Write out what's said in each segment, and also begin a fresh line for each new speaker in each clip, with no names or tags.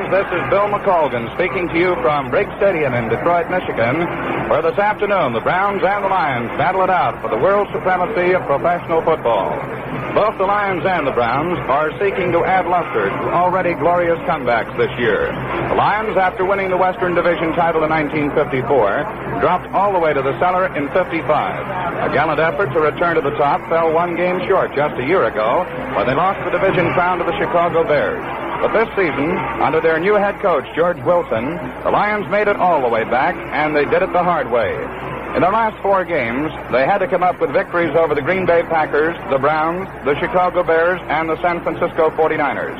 This is Bill McColgan speaking to you from Briggs Stadium in Detroit, Michigan, where this afternoon the Browns and the Lions battle it out for the world supremacy of professional football. Both the Lions and the Browns are seeking to add luster to already glorious comebacks this year. The Lions, after winning the Western Division title in 1954, dropped all the way to the cellar in 55. A gallant effort to return to the top fell one game short just a year ago when they lost the division crown to the Chicago Bears. But this season, under their new head coach, George Wilson, the Lions made it all the way back, and they did it the hard way. In their last 4 games, they had to come up with victories over the Green Bay Packers, the Browns, the Chicago Bears, and the San Francisco 49ers.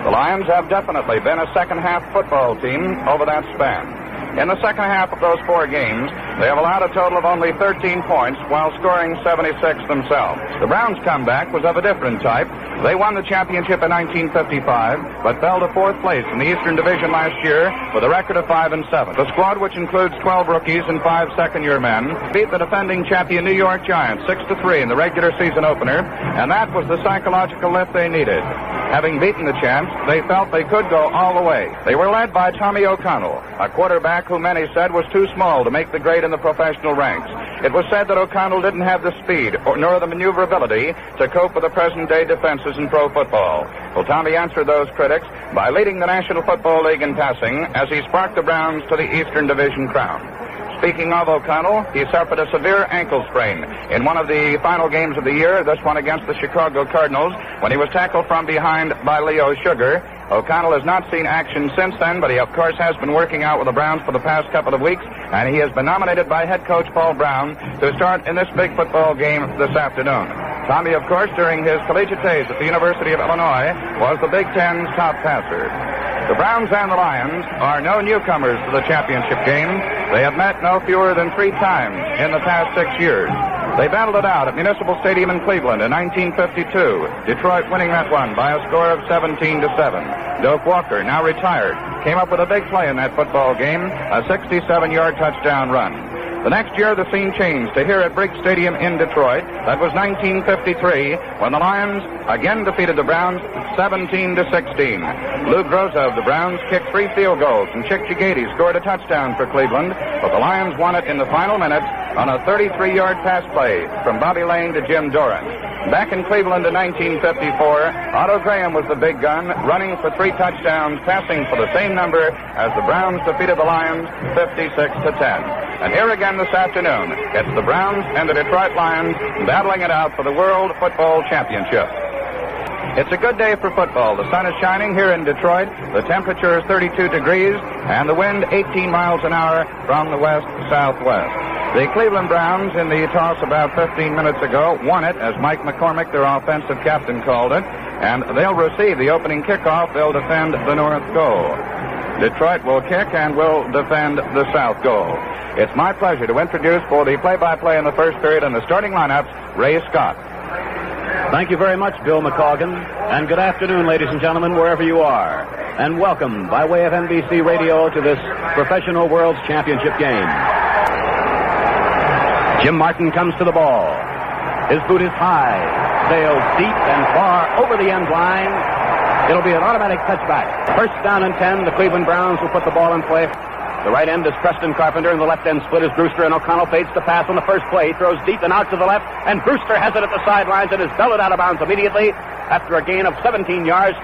The Lions have definitely been a second-half football team over that span. In the second half of those 4 games, they have allowed a total of only 13 points while scoring 76 themselves. The Browns' comeback was of a different type. They won the championship in 1955, but fell to 4th place in the Eastern Division last year with a record of 5-7. The squad, which includes 12 rookies and 5 second-year men, beat the defending champion New York Giants 6-3 in the regular season opener, and that was the psychological lift they needed. Having beaten the champs, they felt they could go all the way. They were led by Tommy O'Connell, a quarterback who many said was too small to make the grade in the professional ranks. It was said that O'Connell didn't have the speed nor the maneuverability to cope with the present-day defenses in pro football. Well, Tommy answered those critics by leading the National Football League in passing as he sparked the Browns to the Eastern Division crown. Speaking of O'Connell, he suffered a severe ankle sprain in one of the final games of the year, this one against the Chicago Cardinals, when he was tackled from behind by Leo Sugar. O'Connell has not seen action since then, but he, of course, has been working out with the Browns for the past couple of weeks, and he has been nominated by head coach Paul Brown to start in this big football game this afternoon. Tommy, of course, during his collegiate days at the University of Illinois, was the Big Ten's top passer. The Browns and the Lions are no newcomers to the championship game. They have met no fewer than 3 times in the past 6 years. They battled it out at Municipal Stadium in Cleveland in 1952, Detroit winning that one by a score of 17-7. Doak Walker, now retired, came up with a big play in that football game, a 67-yard touchdown run. The next year, the scene changed to here at Briggs Stadium in Detroit. That was 1953, when the Lions again defeated the Browns 17-16. Lou Groza of the Browns kicked 3 field goals, and Chick Jagady scored a touchdown for Cleveland, but the Lions won it in the final minutes on a 33-yard pass play from Bobby Lane to Jim Doran. Back in Cleveland in 1954, Otto Graham was the big gun, running for 3 touchdowns, passing for the same number as the Browns defeated the Lions 56-10. And here again this afternoon, it's the Browns and the Detroit Lions battling it out for the World Football Championship. It's a good day for football. The sun is shining here in Detroit. The temperature is 32 degrees, and the wind 18 miles an hour from the west-southwest. The Cleveland Browns, in the toss about 15 minutes ago, won it, as Mike McCormick, their offensive captain, called it, and they'll receive the opening kickoff. They'll defend the north goal. Detroit will kick and will defend the south goal. It's my pleasure to introduce for the play-by-play in the first period and the starting lineups, Ray Scott.
Thank you very much, Bill McColgan, and good afternoon, ladies and gentlemen, wherever you are, and welcome by way of NBC Radio to this Professional World Championship game. Jim Martin comes to the ball. His boot is high, sails deep and far over the end line. It'll be an automatic touchback. First down and 10, the Cleveland Browns will put the ball in play. The right end is Preston Carpenter, and the left end split is Brewster, and O'Connell fades to pass on the first play. He throws deep and out to the left, and Brewster has it at the sidelines and is belted out of bounds immediately after a gain of 17 yards.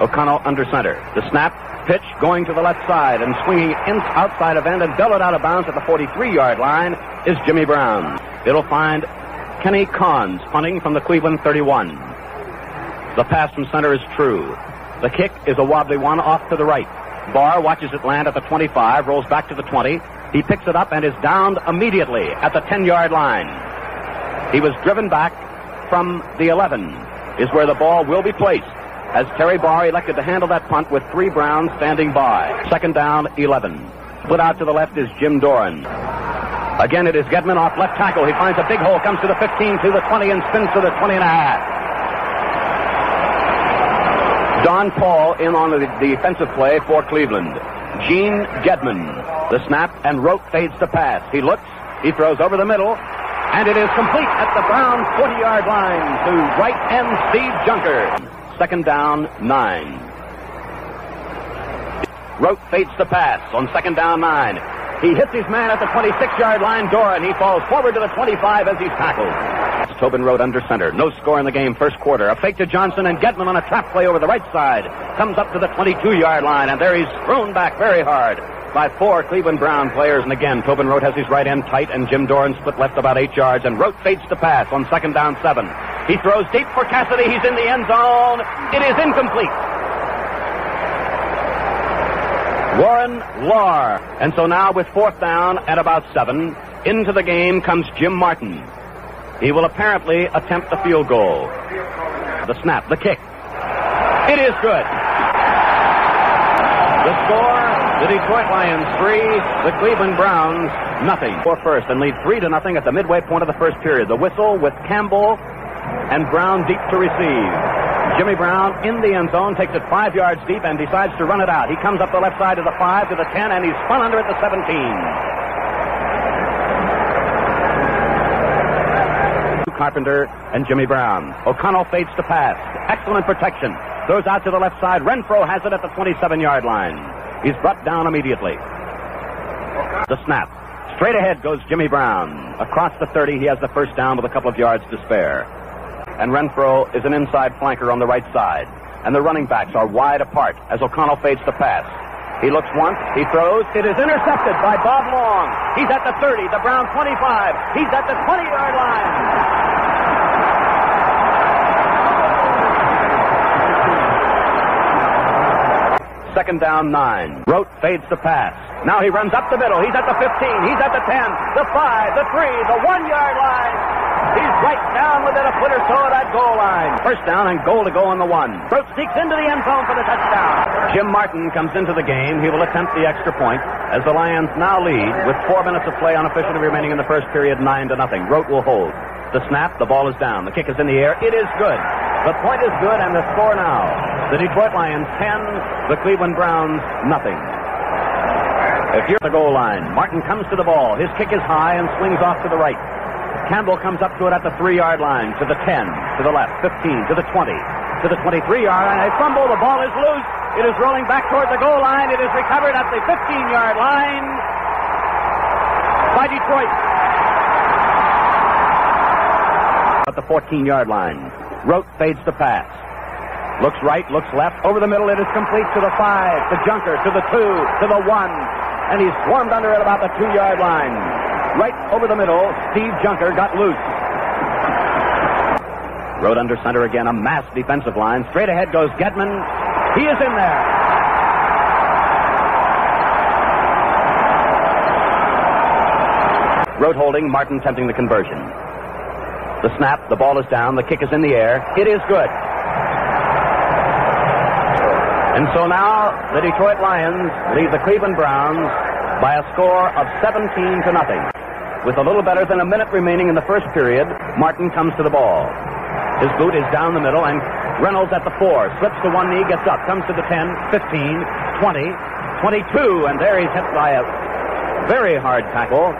O'Connell under center. The snap, pitch going to the left side and swinging outside of end and belted out of bounds at the 43-yard line is Jimmy Brown. It'll find Kenny Cons punting from the Cleveland 31. The pass from center is true. The kick is a wobbly one off to the right. Barr watches it land at the 25, rolls back to the 20, He picks it up and is downed immediately at the 10-yard line. He was driven back from the 11, is where the ball will be placed, as Terry Barr elected to handle that punt with 3 Browns standing by. Second down, 11. Split out to the left is Jim Doran. Again, it is Gedman off left tackle. He finds a big hole, comes to the 15, to the 20, and spins to the 20 and a half. Don Paul in on the defensive play for Cleveland. Gene Gedman. The snap, and Rote fades to pass. He looks, he throws over the middle, and it is complete at the Browns' 40-yard line to right end Steve Junker. Second down, 9. Rote fades to pass on second down, 9. He hits his man at the 26-yard line, Doran. He falls forward to the 25 as he's tackled. It's Tobin Rote under center. No score in the game, first quarter. A fake to Johnson, and Gedman on a trap play over the right side. Comes up to the 22-yard line, and there he's thrown back very hard by 4 Cleveland Brown players. And again, Tobin Rote has his right end tight, and Jim Doran split left about 8 yards, and Rote fades to pass on second down, 7. He throws deep for Cassidy. He's in the end zone. It is incomplete. Warren Lahr. And so now with fourth down at about 7, into the game comes Jim Martin. He will apparently attempt the field goal. The snap, the kick. It is good. The score, the Detroit Lions 3, the Cleveland Browns nothing. For first, and lead 3-0 at the midway point of the first period. The whistle with Campbell and Brown deep to receive. Jimmy Brown in the end zone, takes it 5 yards deep and decides to run it out. He comes up the left side of the 5 to the 10, and he's spun under at the 17. Carpenter and Jimmy Brown. O'Connell fades to pass. Excellent protection. Throws out to the left side. Renfro has it at the 27-yard line. He's brought down immediately. The snap. Straight ahead goes Jimmy Brown. Across the 30, he has the first down with a couple of yards to spare. And Renfro is an inside flanker on the right side. And the running backs are wide apart as O'Connell fades to pass. He looks once, he throws. It is intercepted by Bob Long. He's at the 30, the Brown 25. He's at the 20-yard line. Second down, 9. Rote fades the pass. Now he runs up the middle. He's at the 15. He's at the 10. The 5, the 3, the 1-yard line. He's right down within a foot or so of that goal line. First down and goal to go on the 1. Rote sneaks into the end zone for the touchdown. Jim Martin comes into the game. He will attempt the extra point as the Lions now lead with 4 minutes of play unofficially remaining in the first period, 9-0. Rote will hold. The snap, the ball is down. The kick is in the air. It is good. The point is good, and the score now. The Detroit Lions 10, the Cleveland Browns nothing. If you're at the goal line, Martin comes to the ball. His kick is high and swings off to the right. Campbell comes up to it at the 3-yard line, to the 10, to the left, 15, to the 20, to the 23-yard line. A fumble, the ball is loose. It is rolling back toward the goal line. It is recovered at the 15-yard line by Detroit. At the 14-yard line, Rote fades to pass. Looks right, looks left. Over the middle, it is complete to the 5, to Junker, to the 2, to the 1. And he's swarmed under at about the 2-yard line. Right over the middle, Steve Junker got loose. Rote under center again, a massed defensive line. Straight ahead goes Gedman. He is in there. Rote holding, Martin tempting the conversion. The snap, the ball is down, the kick is in the air. It is good. And so now the Detroit Lions lead the Cleveland Browns by a score of 17-0. With a little better than a minute remaining in the first period, Martin comes to the ball. His boot is down the middle, and Reynolds at the 4, slips to one knee, gets up, comes to the 10, 15, 20, 22, and there he's hit by a very hard tackle.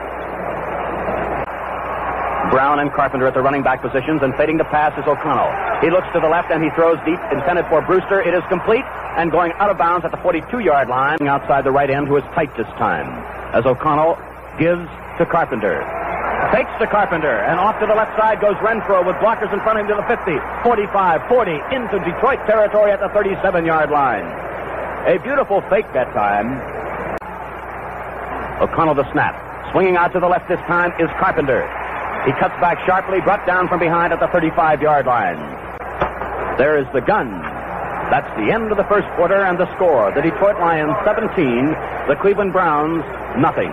Brown and Carpenter at the running back positions, and fading to pass is O'Connell. He looks to the left and he throws deep, intended for Brewster. It is complete and going out of bounds at the 42-yard line, outside the right end, who is tight this time, as O'Connell gives to Carpenter. Fakes to Carpenter, and off to the left side goes Renfro with blockers in front of him to the 50, 45, 40, into Detroit territory at the 37-yard line. A beautiful fake that time. O'Connell the snap. Swinging out to the left this time is Carpenter. He cuts back sharply, brought down from behind at the 35-yard line. There is the gun. That's the end of the first quarter and the score. The Detroit Lions 17, the Cleveland Browns nothing.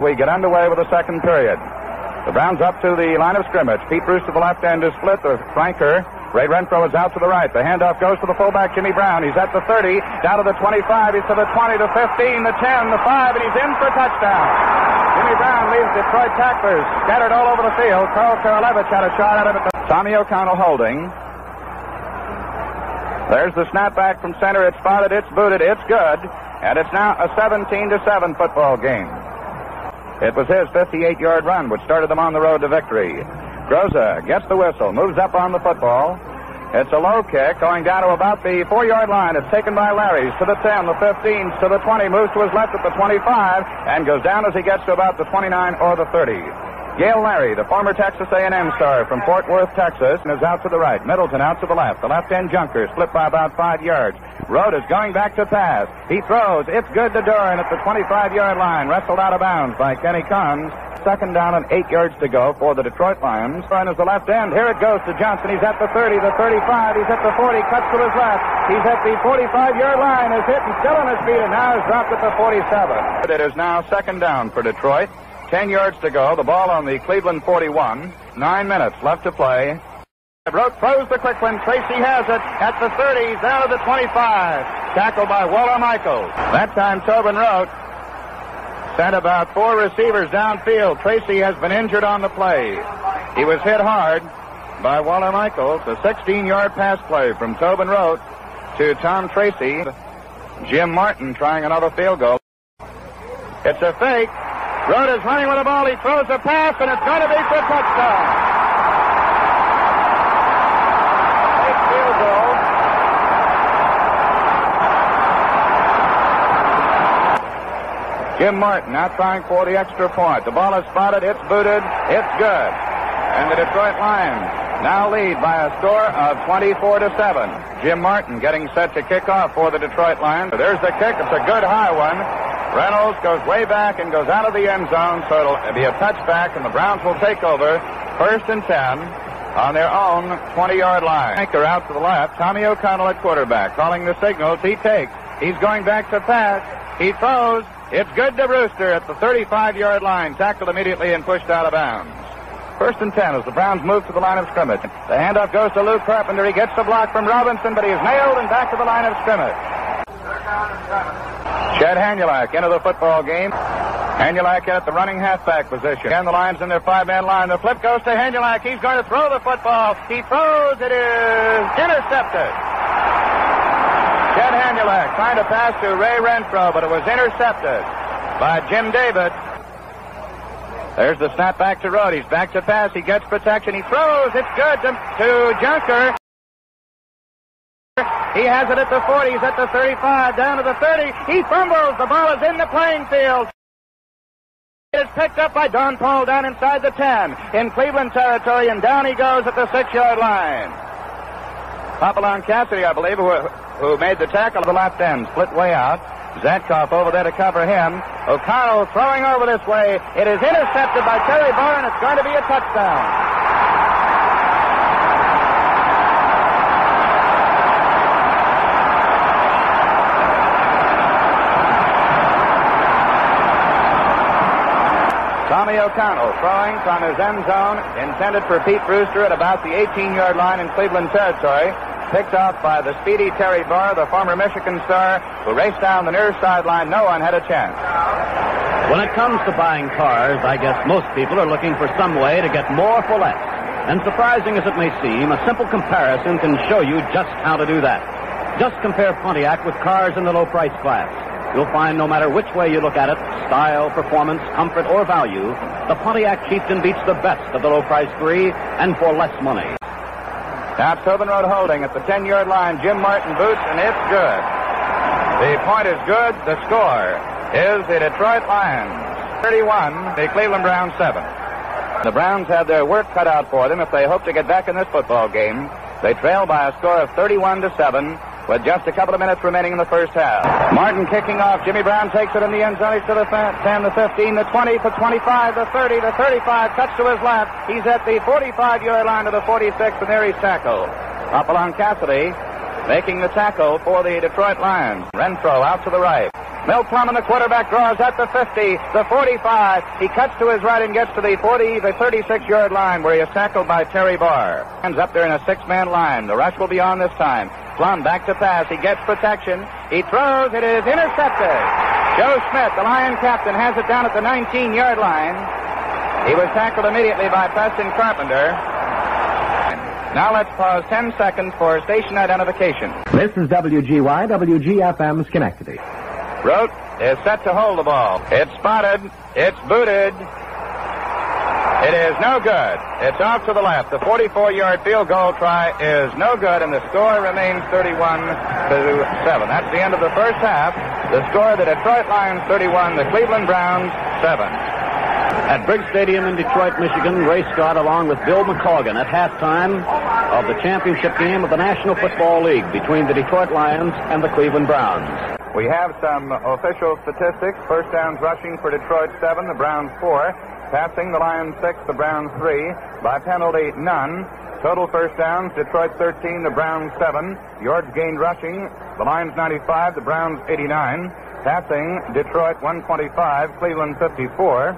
We get underway with the second period. The Browns up to the line of scrimmage. Pete Bruce to the left end is split. The flanker, Ray Renfro, is out to the right. The handoff goes to the fullback, Jimmy Brown. He's at the 30, down to the 25. He's to the 20, the 15, the 10, the 5, and he's in for a touchdown. Jimmy Brown leaves Detroit tacklers scattered all over the field. Carl Karalevich had a shot at him. Tommy O'Connell holding. There's the snapback from center. It's spotted, it's booted, it's good. And it's now a 17-7 football game. It was his 58-yard run which started them on the road to victory. Groza gets the whistle, moves up on the football. It's a low kick going down to about the 4-yard line. It's taken by Larry's to the 10, the 15, to the 20, moves to his left at the 25, and goes down as he gets to about the 29 or the 30. Gail Larry, the former Texas A&M star from Fort Worth, Texas, is out to the right. Middleton out to the left. The left-end junker split by about 5 yards. Rhodes is going back to pass. He throws. It's good to Doran at the 25-yard line. Wrestled out of bounds by Kenny Conn. Second down and 8 yards to go for the Detroit Lions. Run is the left end. Here it goes to Johnson. He's at the 30, the 35. He's at the 40. Cuts to his left. He's at the 45-yard line. Is hit and still on his feet, and now is dropped at the 47. It is now second down for Detroit. 10 yards to go. The ball on the Cleveland 41. 9 minutes left to play. Rote throws the quick one. Tracy has it at the 30. Down to the 25. Tackled by Waller Michaels. That time Tobin Rote sent about 4 receivers downfield. Tracy has been injured on the play. He was hit hard by Waller Michaels. A 16-yard pass play from Tobin Rote to Tom Tracy. Jim Martin trying another field goal. It's a fake. Rote is running with the ball. He throws a pass, and it's going to be for a touchdown. Fake field goal. Jim Martin now trying for the extra point. The ball is spotted. It's booted. It's good. And the Detroit Lions now lead by a score of 24-7. Jim Martin getting set to kick off for the Detroit Lions. There's the kick. It's a good high one. Reynolds goes way back and goes out of the end zone, so it'll be a touchback, and the Browns will take over 1st and 10 on their own 20-yard line. Anchor out to the left. Tommy O'Connell at quarterback. Calling the signals. He takes. He's going back to pass. He throws. It's good to Brewster at the 35-yard line. Tackled immediately and pushed out of bounds. 1st and 10 as the Browns move to the line of scrimmage. The handoff goes to Lou Carpenter. He gets the block from Robinson, but he is nailed and back to the line of scrimmage. Chet Hanulak into the football game. Hanulak at the running halfback position. Again, the Lions in their 5-man line. The flip goes to Hanulak. He's going to throw the football. He throws. It is intercepted. Chet Hanulak trying to pass to Ray Renfro, but it was intercepted by Jim David. There's the snap back to Rote. He's back to pass. He gets protection. He throws. It's good to Junker. He has it at the 40. He's at the 35. Down to the 30. He fumbles. The ball is in the playing field. It is picked up by Don Paul down inside the 10 in Cleveland territory, and down he goes at the 6-yard line. Papillon Cassidy, I believe, who made the tackle of the left end, split way out. Zatkoff over there to cover him. O'Connell throwing over this way. It is intercepted by Terry Barr, and it's going to be a touchdown. Tommy O'Connell throwing from his end zone, intended for Pete Brewster at about the 18-yard line in Cleveland territory. Picked off by the speedy Terry Barr, the former Michigan star, who raced down the near sideline. No one had a chance.
When it comes to buying cars, I guess most people are looking for some way to get more for less. And surprising as it may seem, a simple comparison can show you just how to do that. Just compare Pontiac with cars in the low price class. You'll find no matter which way you look at it, style, performance, comfort, or value, the Pontiac Chieftain beats the best of the low price three, and for less money.
Now Tobin Rote holding at the 10-yard line. Jim Martin boots, and it's good. The point is good. The score is the Detroit Lions 31, the Cleveland Browns 7. The Browns have their work cut out for them if they hope to get back in this football game. They trail by a score of 31-7 with just a couple of minutes remaining in the first half. Martin kicking off. Jimmy Brown takes it in the end zone. He's to the 10, the 15, the 20, the 25, the 30, the 35. Cuts to his left. He's at the 45-yard line to the 46, and there he's tackled. Papillon Cassidy making the tackle for the Detroit Lions. Renfro out to the right. Milt Plum and the quarterback draws at the 50, the 45. He cuts to his right and gets to the 36-yard line where he is tackled by Terry Barr. Ends up there in a 6-man line. The rush will be on this time. Plum back to pass. He gets protection. He throws. It is intercepted. Joe Smith, the Lion captain, has it down at the 19-yard line. He was tackled immediately by Preston Carpenter. Now let's pause 10 seconds for station identification.
This is WGY, WGFM Schenectady.
Rote is set to hold the ball. It's spotted. It's booted. It is no good. It's off to the left. The 44-yard field goal try is no good, and the score remains 31-7. That's the end of the first half. The score, the Detroit Lions 31, the Cleveland Browns 7.
At Briggs Stadium in Detroit, Michigan, Ray Scott along with Bill McColgan at halftime of the championship game of the National Football League between the Detroit Lions and the Cleveland Browns.
We have some official statistics. First downs rushing for Detroit 7, the Browns 4. Passing, the Lions 6, the Browns 3. By penalty, none. Total first downs, Detroit 13, the Browns 7. Yards gained rushing, the Lions 95, the Browns 89. Passing, Detroit 125, Cleveland 54.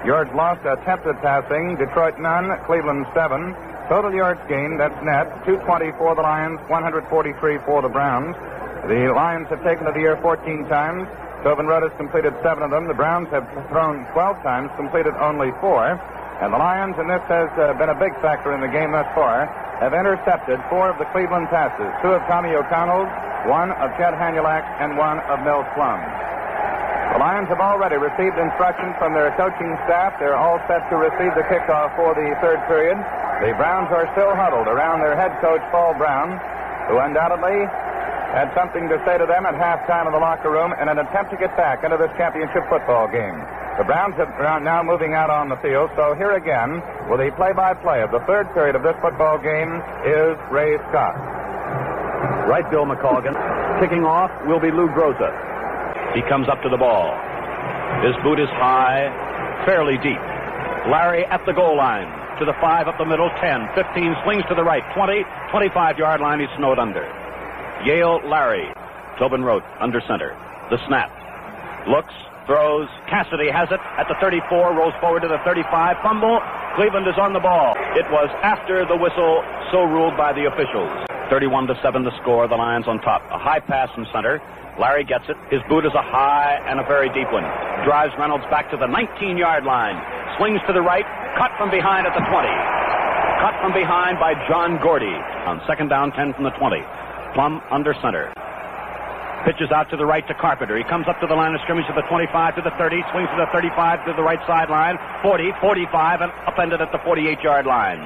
Yards lost attempted passing, Detroit none, Cleveland 7. Total yards gained, that's net, 220 for the Lions, 143 for the Browns. The Lions have taken to the air 14 times. Tobin Rudd has completed 7 of them. The Browns have thrown 12 times, completed only 4. And the Lions, and this has been a big factor in the game thus far, have intercepted 4 of the Cleveland passes. 2 of Tommy O'Connell's, 1 of Chet Hanulak, and 1 of Milt Plum. The Lions have already received instruction from their coaching staff. They're all set to receive the kickoff for the third period. The Browns are still huddled around their head coach, Paul Brown, who undoubtedly had something to say to them at halftime in the locker room in an attempt to get back into this championship football game. The Browns are now moving out on the field, so here again, with the play-by-play of the third period of this football game, is Ray Scott.
Right, Bill McColgan. Kicking off will be Lou Groza. He comes up to the ball. His boot is high, fairly deep. Larry at the goal line. To the 5 up the middle, 10, 15, swings to the right, 20, 25-yard line, he's snowed under. Yale Larry. Tobin Rote under center. The snap. Looks, throws. Cassidy has it at the 34, rolls forward to the 35. Fumble. Cleveland is on the ball. It was after the whistle, so ruled by the officials. 31-7 the score, the Lions on top. A high pass from center. Larry gets it. His boot is a high and a very deep one. Drives Reynolds back to the 19-yard line. Swings to the right. Cut from behind at the 20. Cut from behind by John Gordy. On second down, 10 from the 20. Plum under center. Pitches out to the right to Carpenter. He comes up to the line of scrimmage to the 25, to the 30, swings to the 35, to the right sideline, 40, 45, and upended at the 48-yard line.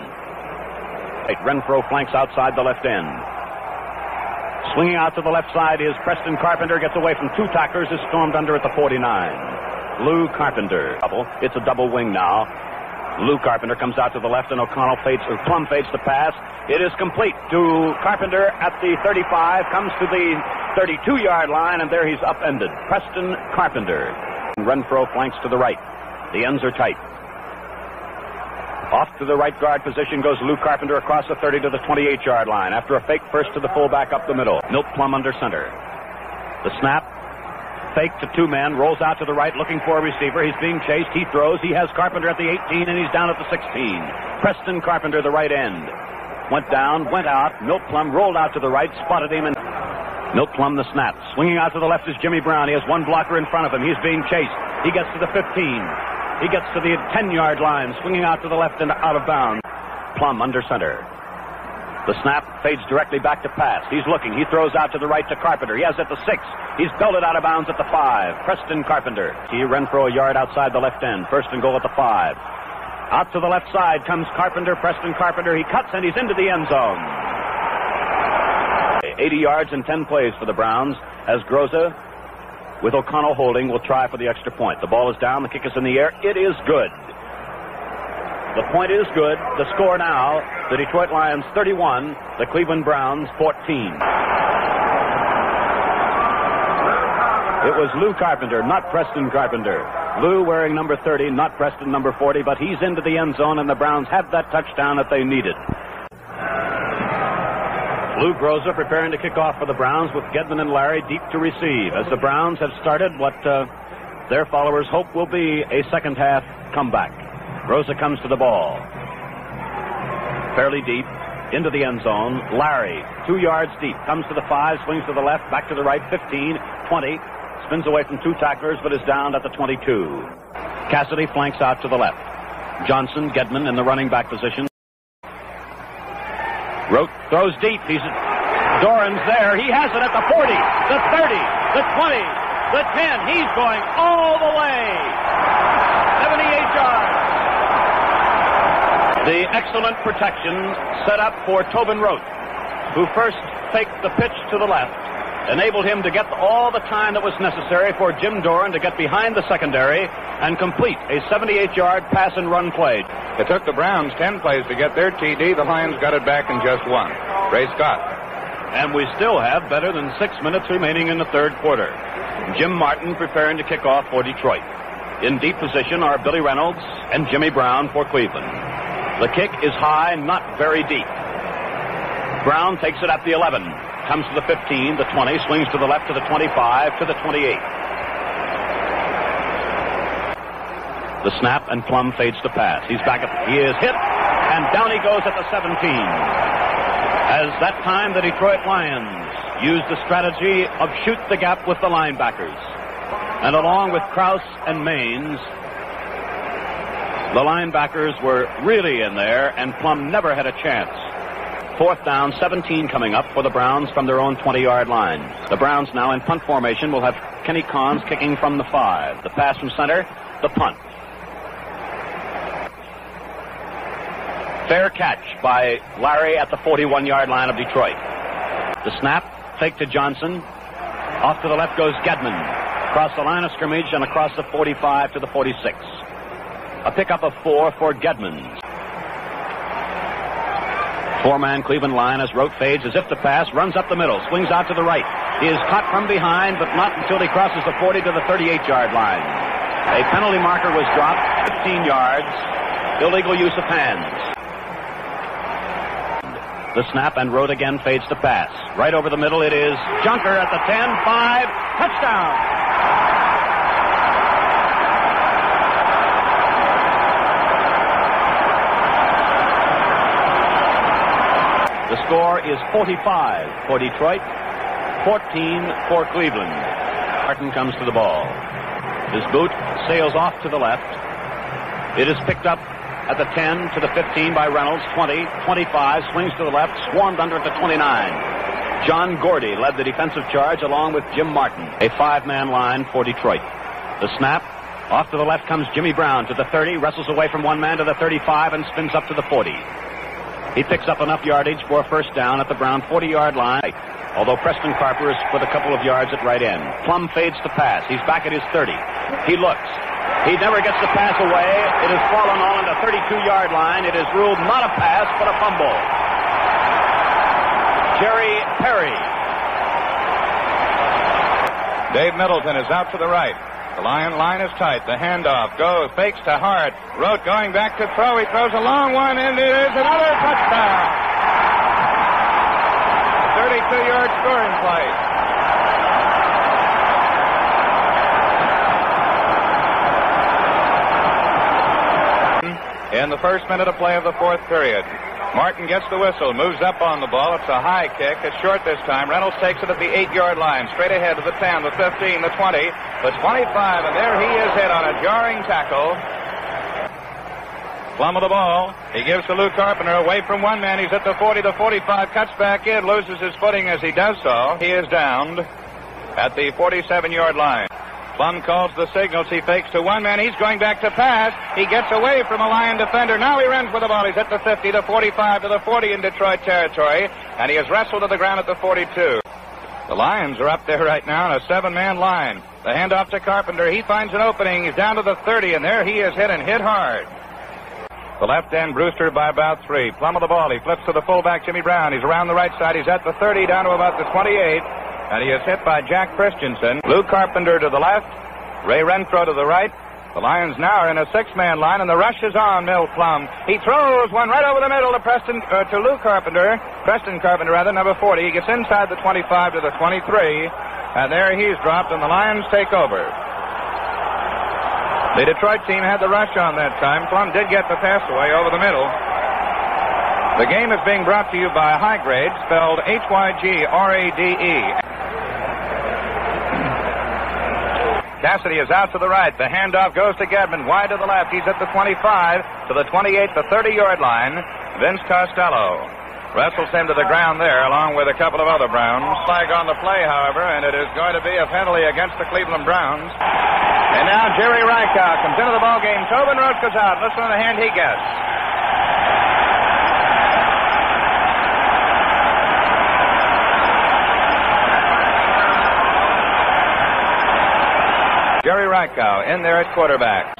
Renfro flanks outside the left end. Swinging out to the left side is Preston Carpenter. Gets away from 2 tacklers, is stormed under at the 49. Lou Carpenter. It's a double wing now. Lou Carpenter comes out to the left, and Plum fades the pass. It is complete to Carpenter at the 35, comes to the 32-yard line, and there he's upended. Preston Carpenter. Renfro flanks to the right. The ends are tight. Off to the right guard position goes Lou Carpenter across the 30 to the 28-yard line. After a fake first to the fullback up the middle. Milt Plum under center. The snap. Fake to 2 men, rolls out to the right looking for a receiver. He's being chased. He throws. He has Carpenter at the 18, and he's down at the 16. Preston Carpenter, the right end. Went down, went out. Milt Plum rolled out to the right, spotted him, and Milt Plum the snap. Swinging out to the left is Jimmy Brown. He has 1 blocker in front of him. He's being chased. He gets to the 15. He gets to the 10-yard line, swinging out to the left and out of bounds. Plum under center. The snap fades directly back to pass. He's looking. He throws out to the right to Carpenter. He has at the 6. He's belted out of bounds at the 5. Preston Carpenter. He Renfro a yard outside the left end. First and goal at the 5. Out to the left side comes Carpenter, Preston Carpenter. He cuts and he's into the end zone. 80 yards and 10 plays for the Browns as Groza, with O'Connell holding, will try for the extra point. The ball is down. The kick is in the air. It is good. The point is good. The score now, the Detroit Lions 31, the Cleveland Browns 14. It was Lou Carpenter, not Preston Carpenter. Lou wearing number 30, not Preston number 40, but he's into the end zone, and the Browns had that touchdown that they needed. Lou Groza preparing to kick off for the Browns with Gedman and Larry deep to receive as the Browns have started what their followers hope will be a second half comeback. Groza comes to the ball. Fairly deep into the end zone. Larry, 2 yards deep, comes to the 5, swings to the left, back to the right, 15, 20, spins away from 2 tacklers, but is down at the 22. Cassidy flanks out to the left. Johnson, Gedman in the running back position. Rote throws deep. Doran's there. He has it at the 40, the 30, the 20, the 10. He's going all the way. 78 yards. The excellent protection set up for Tobin Rote, who first faked the pitch to the left, enabled him to get all the time that was necessary for Jim Doran to get behind the secondary and complete a 78-yard pass and run play.
It took the Browns 10 plays to get their TD. The Lions got it back in just 1. Ray Scott.
And we still have better than 6 minutes remaining in the third quarter. Jim Martin preparing to kick off for Detroit. In deep position are Billy Reynolds and Jimmy Brown for Cleveland. The kick is high, not very deep. Brown takes it at the 11. Comes to the 15, the 20, swings to the left to the 25, to the 28. The snap, and Plum fades to pass. He is hit, and down he goes at the 17. As that time, the Detroit Lions used the strategy of shoot the gap with the linebackers. And along with Krause and Maines, the linebackers were really in there, and Plum never had a chance. 4th down, 17 coming up for the Browns from their own 20-yard line. The Browns now in punt formation will have Kenny Cons kicking from the 5. The pass from center, the punt. Fair catch by Larry at the 41-yard line of Detroit. The snap, fake to Johnson. Off to the left goes Gedman. Across the line of scrimmage and across the 45 to the 46. A pickup of 4 for Gedman. 4-man Cleveland line as Rote fades as if to pass, runs up the middle, swings out to the right. He is caught from behind, but not until he crosses the 40 to the 38-yard line. A penalty marker was dropped, 15 yards, illegal use of hands. The snap, and Rote again fades to pass. Right over the middle it is Junker at the 10, 5, touchdown! The score is 45 for Detroit, 14 for Cleveland. Martin comes to the ball. His boot sails off to the left. It is picked up at the 10 to the 15 by Reynolds, 20, 25, swings to the left, swarmed under at the 29. John Gordy led the defensive charge along with Jim Martin. A 5-man line for Detroit. The snap, off to the left comes Jimmy Brown to the 30, wrestles away from one man to the 35 and spins up to the 40. He picks up enough yardage for a first down at the Brown 40-yard line, although Preston Carper is with a couple of yards at right end. Plum fades to pass. He's back at his 30. He looks. He never gets the pass away. It has fallen on the 32-yard line. It is ruled not a pass, but a fumble. Jerry Perry.
Dave Middleton is out to the right. The Lion line is tight. The handoff goes, fakes to Hart. Rote going back to throw. He throws a long one, and it is another touchdown. 32-yard scoring play. In the first minute of play of the fourth period, Martin gets the whistle, moves up on the ball. It's a high kick. It's short this time. Reynolds takes it at the 8-yard line, straight ahead to the 10, the 15, the 20, the 25, and there he is hit on a jarring tackle. Plum of the ball. He gives to Lou Carpenter away from one man. He's at the 40, the 45, cuts back in, loses his footing as he does so. He is downed at the 47-yard line. Plum calls the signals. He fakes to one man. He's going back to pass. He gets away from a Lion defender. Now he runs with the ball. He's at the 50, the 45 to the 40 in Detroit territory, and he is wrestled to the ground at the 42. The Lions are up there right now in a 7-man line. The handoff to Carpenter. He finds an opening. He's down to the 30, and there he is hit, and hit hard. The left end, Brewster by about 3. Plum of the ball. He flips to the fullback, Jimmy Brown. He's around the right side. He's at the 30, down to about the 28. And he is hit by Jack Christensen. Lou Carpenter to the left. Ray Renfro to the right. The Lions now are in a six-man line, and the rush is on. Mill Plum. He throws one right over the middle to Lou Carpenter. Preston Carpenter, rather, number 40. He gets inside the 25 to the 23, and there he's dropped, and the Lions take over. The Detroit team had the rush on that time. Plum did get the pass away over the middle. The game is being brought to you by High Grade, spelled Hygrade. Cassidy is out to the right. The handoff goes to Gedman. Wide to the left. He's at the 25, to the 28, the 30-yard line. Vince Costello wrestles him to the ground there, along with a couple of other Browns. Flag on the play, however, and it is going to be a penalty against the Cleveland Browns. And now Jerry Rykow comes into the ballgame. Tobin Roach goes out. Listen to the hand he gets. Jerry Rykow in there at quarterback.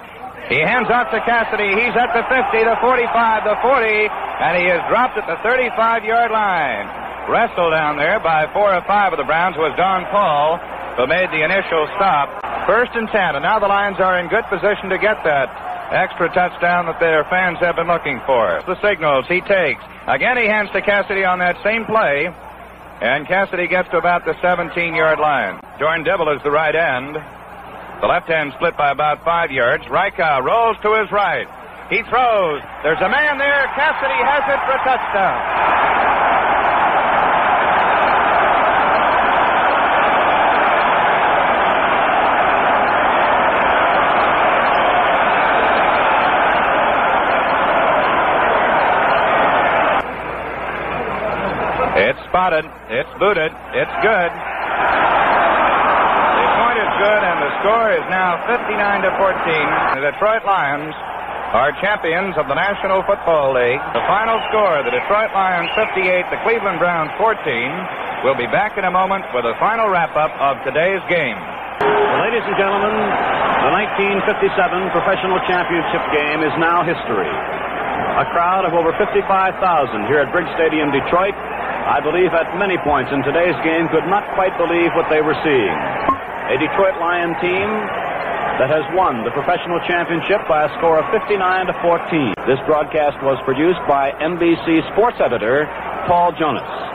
He hands off to Cassidy. He's at the 50, the 45, the 40, and he is dropped at the 35-yard line. Wrestled down there by 4 or 5 of the Browns was Don Paul, who made the initial stop. 1st and 10, and now the Lions are in good position to get that extra touchdown that their fans have been looking for. The signals he takes. Again, he hands to Cassidy on that same play, and Cassidy gets to about the 17-yard line. Jordan Dibble is the right end. The left hand split by about 5 yards. Rykow rolls to his right. He throws. There's a man there. Cassidy has it for a touchdown. It's spotted. It's booted. It's good. Good, and the score is now 59-14. The Detroit Lions are champions of the National Football League. The final score, the Detroit Lions 58, the Cleveland Browns 14. We'll be back in a moment with a final wrap-up of today's game.
Well, ladies and gentlemen, the 1957 Professional Championship Game is now history. A crowd of over 55,000 here at Briggs Stadium, Detroit, I believe at many points in today's game could not quite believe what they were seeing. A Detroit Lion team that has won the professional championship by a score of 59-14. This broadcast was produced by NBC sports editor Paul Jonas.